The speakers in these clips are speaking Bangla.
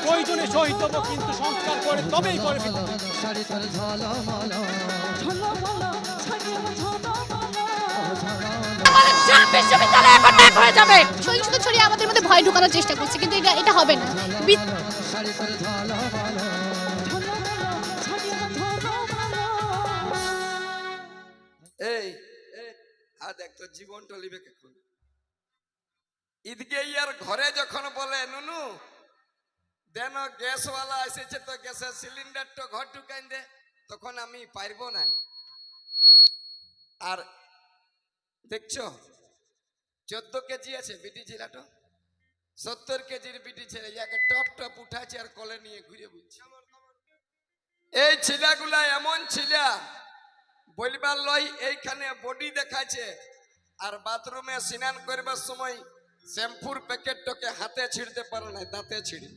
প্রয়োজনে শহীদ হবো, কিন্তু সংস্কার করে তবেই করে ফেলবো। সহিংসতা ছড়িয়ে আমাদের মধ্যে ভয় ঢুকানোর চেষ্টা করছে, কিন্তু এটা হবে না। এই আর দেখ তোর জীবনটা লিবে এখন ঈদকে ইয়ার ঘরে যখন বলে নুনু দেন গ্যাসওয়ালা এসেছে তো গ্যাসের সিলিন্ডারটা ঘর ঢুকাই দে, তখন আমি পারবো না। আর দেখছো 14 কেজি আছে বিটি ছেলেটা, 70 কেজির বিটি ছেলে, ইয়াকে টপ টপ উঠাচ্ছে আর কলে নিয়ে ঘুরে বুঝছে। এই ছেলেগুলা এমন ছেলে বলবার লয়, এইখানে বডি দেখাচ্ছে আর বাথরুমে স্নান করবার সময় শ্যাম্পুর প্যাকেটটাকে হাতে ছিঁড়তে পারে না, দাঁতে ছিঁড়ে।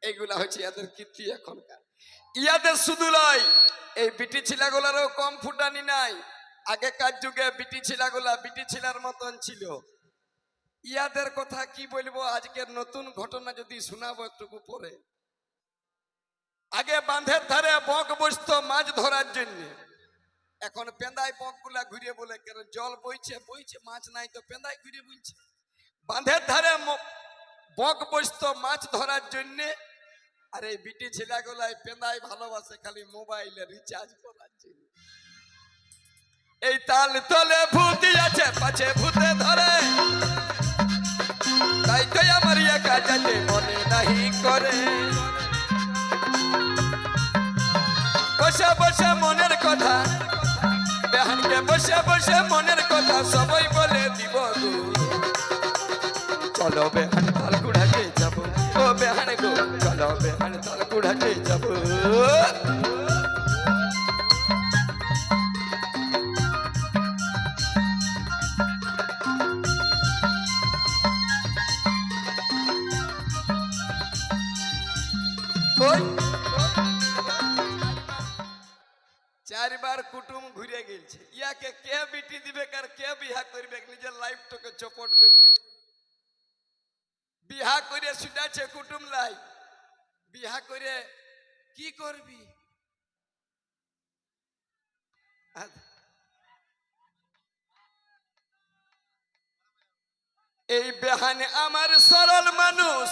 এইগুলা হচ্ছে ইয়াদের কীর্তি এখনকার। ইয়াদের শুধু লয়, এই বিটি ছেলেগুলারও কম ফুটানি নাই। আগেকার যুগে বিটি ছেলেগুলা বিটি ছেলের মতন ছিল। ইয়াদের কথা কি বলবো, আজকের নতুন ঘটনা যদি শোনাবো একটুকু পরে। আগে বাঁধের ধারে বক বসতো মাছ ধরার জন্য, এখন পেঁদাই বক গুলা ঘুরে বলে কেন জল বইছে বইছে মাছ নাই তো পেঁদাই ঘুরে বলছে। বাঁধের ধারে বক বসতো মাছ ধরার জন্য, আর এই বিটি ছেলেগুলাই পেঁদাই ভালোবাসে খালি মোবাইলে রিচার্জ করার জন্য। এই তাল তলে ভূতি আছে পাছে ভূতে ধরে, তাই তো আমার একা যেতে মনে নাহি করে। বসে বসে মনের কথা বেহানকে বসে বসে মনের কথা সবাই বলে দিব গো। চলো বেহান তাল কুড়াতে যাব, ও বেহান গো চলো বেহান তাল কুড়াতে যাব। চারবার কুটুম ঘুরে গেছে, ইয়াকে কে বিটি দিবে আর কে বিহা করবে, নিজের লাইফটাকে চপট করতে। বিহা করে ছুটাছে কুটুম লাই, বিহা করে কি করবি? এই বেহানে আমার সরল মানুষ,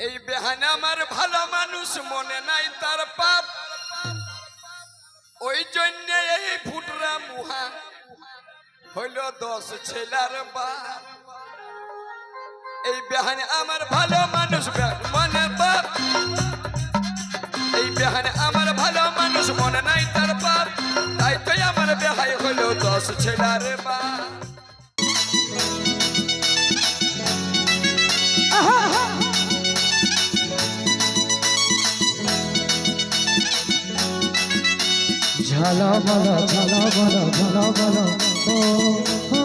এই বেহানে আমার ভালো মানুষ, মনে নাই তার পাপ, ওই জন্য এই ফুটরা মুহা হইল 10 ছেলার বাপ। এই বেহানে আমার ভালো মানুষ মনে বাপ, এই বেহানে আমার ভালো মানুষ মনে নাই তার বাপ, তাই তো আমার বেহাই হইল 10 ছেলার বাপ। ঝালা বলো ঝালা বলো ঝালা বলো ও ও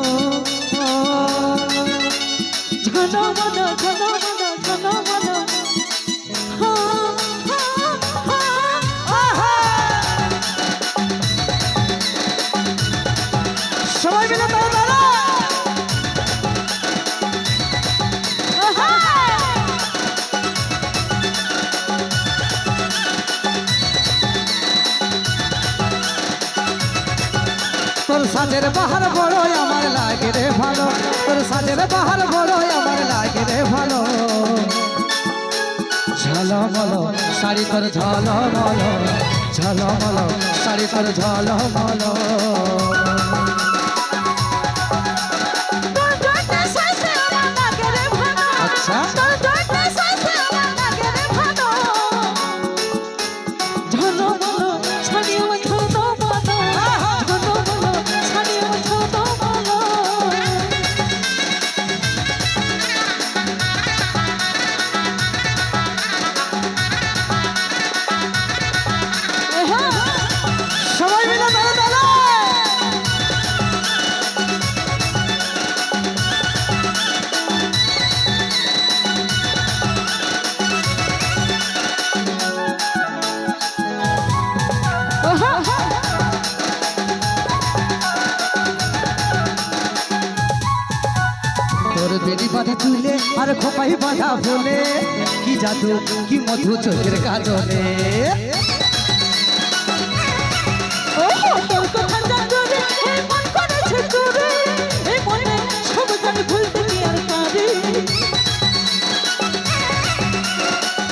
ঝালা বলো ঝালা বলো ঝালা বলো সবাই মিলে দাঁড়াও। তোর সাজের বাহার বড় আমার লাগে রে ভালো, তোর সাজের বাহার বড় আমার লাগে রে ভালো। ঝলমলো শাড়ি তোর ঝলমলো, ঝলমলো শাড়ি তোর ঝলমলো। আচ্ছা সবাই মিলে বেনি বাঁধা চুলে আর খোপাই বাঁধা ফুলে কি জাদু কি মধু চোখের কাজলে তোর কথা জানলে এই মন করেছে চুরি এই মনে সব জানি ভুলতে কি আর পারি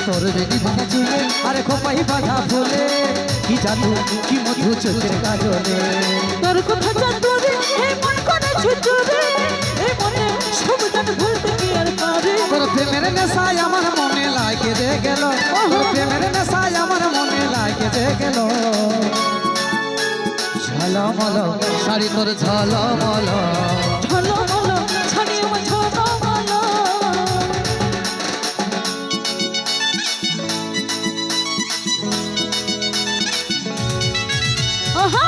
তোর বেনি বাঁধা চুলে আর খোপাই বাঁধা ফুলে কি জাদু কি মধু চোখের কাজলে তোর কথা জানলে এই মন করেছে চুরি এই মনে সব জানি ভুলতে কি আর পারি তোর প্রেমের নেশায় আমার মনে লাগে রে গেল তোর প্রেমের নেশায় আমার মনে লাগে রে গেল ঝলমল শাড়ি তোর ঝলমল ঝলমল ছানি আমার ঝলমল আহা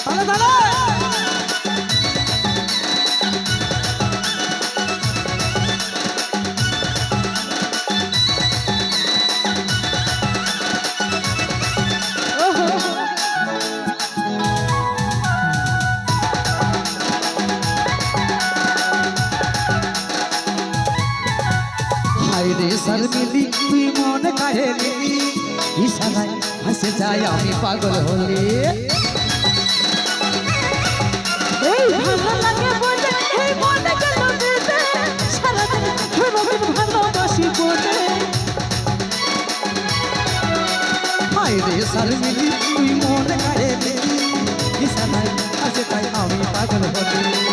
তালে তালে হায়রে শর্মিলি তুই মন কাহে নিলি ইশারায় হাসে যায় আমি পাগল হলি এই ভালো লাগে বলে এই মনে গেল দিতে সারাদিন রবিন ভালোবাসি বলে হায়রে শর্মিলি তুই মন কাহে নিলি ইশারায় হাসে যায় আমি পাগল হলি